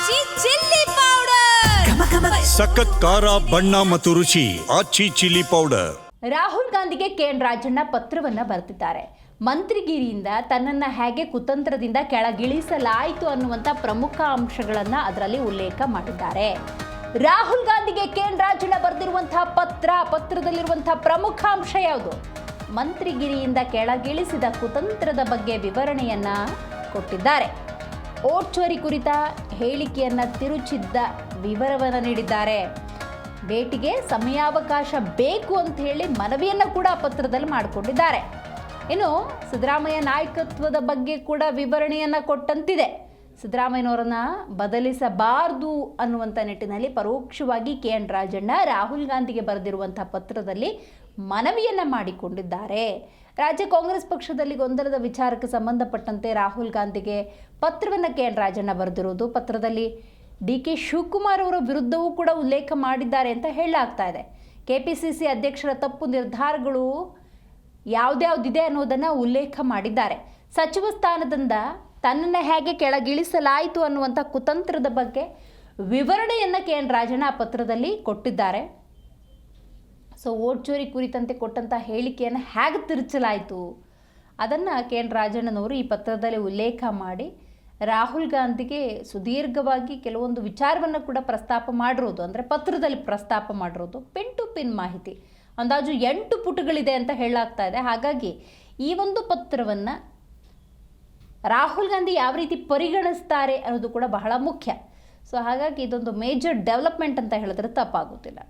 ಆಚಿ chilli powder ಸಖತ್ ಖಾರ ಬಣ್ಣ ಮತ್ತು ರುಚಿ ಆಚಿ ಚಿಲ್ಲಿ ಪೌಡರ್. ರಾಹುಲ್ ಗಾಂಧಿಗೆ ಕೆಎನ್ ರಾಜಣ್ಣ ಪತ್ರವನ್ನ ಬರೆದಿದ್ದಾರೆ. ಮಂತ್ರಿಗಿರಿಯಿಂದ ತನ್ನನ್ನು ಹೇಗೆ ಕುತಂತ್ರದಿಂದ ಕೆಳಗಿಳಿಸಲಾಯಿತು ಅನ್ನುವಂಥ ಪ್ರಮುಖ ಅಂಶಗಳನ್ನು ಅದರಲ್ಲಿ ಉಲ್ಲೇಖ ಮಾಡಿದ್ದಾರೆ. ರಾಹುಲ್ ಗಾಂಧಿಗೆ ಕೆಎನ್ ರಾಜಣ್ಣ ಬರೆದಿರುವಂತಹ ಪತ್ರದಲ್ಲಿರುವಂತಹ ಪ್ರಮುಖ ಅಂಶ ಯಾವುದು? ಮಂತ್ರಿಗಿರಿಯಿಂದ ಕೆಳಗಿಳಿಸಿದ ಕುತಂತ್ರದ ಬಗ್ಗೆ ವಿವರಣೆಯನ್ನ ಕೊಟ್ಟಿದ್ದಾರೆ. ಓಟ್ ಚೋರಿ ಕುರಿತ ಹೇಳಿಕೆಯನ್ನ ತಿರುಚಿದ್ದ ವಿವರವನ್ನು ನೀಡಿದ್ದಾರೆ. ಭೇಟಿಗೆ ಸಮಯಾವಕಾಶ ಬೇಕು ಅಂತ ಹೇಳಿ ಮನವಿಯನ್ನು ಕೂಡ ಪತ್ರದಲ್ಲಿ ಮಾಡಿಕೊಂಡಿದ್ದಾರೆ. ಇನ್ನು ಸಿದ್ದರಾಮಯ್ಯ ನಾಯಕತ್ವದ ಬಗ್ಗೆ ಕೂಡ ವಿವರಣೆಯನ್ನು ಕೊಟ್ಟಂತಿದೆ. ಸಿದ್ದರಾಮಯ್ಯನವರನ್ನ ಬದಲಿಸಬಾರದು ಅನ್ನುವಂಥ ನಿಟ್ಟಿನಲ್ಲಿ ಪರೋಕ್ಷವಾಗಿ ಕೆಎನ್ ರಾಜಣ್ಣ ರಾಹುಲ್ ಗಾಂಧಿಗೆ ಬರೆದಿರುವಂಥ ಪತ್ರದಲ್ಲಿ ಮನವಿಯನ್ನು ಮಾಡಿಕೊಂಡಿದ್ದಾರೆ. ರಾಜ್ಯ ಕಾಂಗ್ರೆಸ್ ಪಕ್ಷದಲ್ಲಿ ಗೊಂದಲದ ವಿಚಾರಕ್ಕೆ ಸಂಬಂಧಪಟ್ಟಂತೆ ರಾಹುಲ್ ಗಾಂಧಿಗೆ ಪತ್ರವನ್ನು ಕೆಎನ್ ರಾಜಣ್ಣ ಬರೆದಿರುವುದು, ಪತ್ರದಲ್ಲಿ ಡಿ.ಕೆ. ಶಿವಕುಮಾರ್ ಅವರ ವಿರುದ್ಧವೂ ಕೂಡ ಉಲ್ಲೇಖ ಮಾಡಿದ್ದಾರೆ ಅಂತ ಹೇಳಲಾಗ್ತಾ ಇದೆ. ಕೆಪಿಸಿಸಿ ಅಧ್ಯಕ್ಷರ ತಪ್ಪು ನಿರ್ಧಾರಗಳು ಯಾವುದ್ಯಾವುದಿದೆ ಅನ್ನೋದನ್ನು ಉಲ್ಲೇಖ ಮಾಡಿದ್ದಾರೆ. ಸಚಿವ ಸ್ಥಾನದಿಂದ ತನ್ನನ್ನು ಹೇಗೆ ಕೆಳಗಿಳಿಸಲಾಯಿತು ಅನ್ನುವಂಥ ಕುತಂತ್ರದ ಬಗ್ಗೆ ವಿವರಣೆಯನ್ನು ಕೆಎನ್ ರಾಜಣ್ಣ ಆ ಪತ್ರದಲ್ಲಿ ಕೊಟ್ಟಿದ್ದಾರೆ. ಸೊ ಓಟ್ ಚೋರಿ ಕುರಿತಂತೆ ಕೊಟ್ಟಂಥ ಹೇಳಿಕೆಯನ್ನು ಹೇಗೆ ತಿರುಚಲಾಯಿತು ಅದನ್ನು ಕೆಎನ್ ರಾಜಣ್ಣನವರು ಈ ಪತ್ರದಲ್ಲಿ ಉಲ್ಲೇಖ ಮಾಡಿ ರಾಹುಲ್ ಗಾಂಧಿಗೆ ಸುದೀರ್ಘವಾಗಿ ಕೆಲವೊಂದು ವಿಚಾರವನ್ನು ಕೂಡ ಪ್ರಸ್ತಾಪ ಮಾಡಿರೋದು, ಅಂದರೆ ಪತ್ರದಲ್ಲಿ ಪ್ರಸ್ತಾಪ ಮಾಡಿರೋದು ಪಿನ್ ಟು ಪಿನ್ ಮಾಹಿತಿ ಅಂದಾಜು 8 ಪುಟಗಳಿದೆ ಅಂತ ಹೇಳಲಾಗ್ತಾ ಇದೆ. ಹಾಗಾಗಿ ಈ ಒಂದು ಪತ್ರವನ್ನು ರಾಹುಲ್ ಗಾಂಧಿ ಯಾವ ರೀತಿ ಪರಿಗಣಿಸ್ತಾರೆ ಅನ್ನೋದು ಕೂಡ ಬಹಳ ಮುಖ್ಯ. ಸೊ ಹಾಗಾಗಿ ಇದೊಂದು ಮೇಜರ್ ಡೆವಲಪ್ಮೆಂಟ್ ಅಂತ ಹೇಳಿದ್ರೆ ತಪ್ಪಾಗೋದಿಲ್ಲ.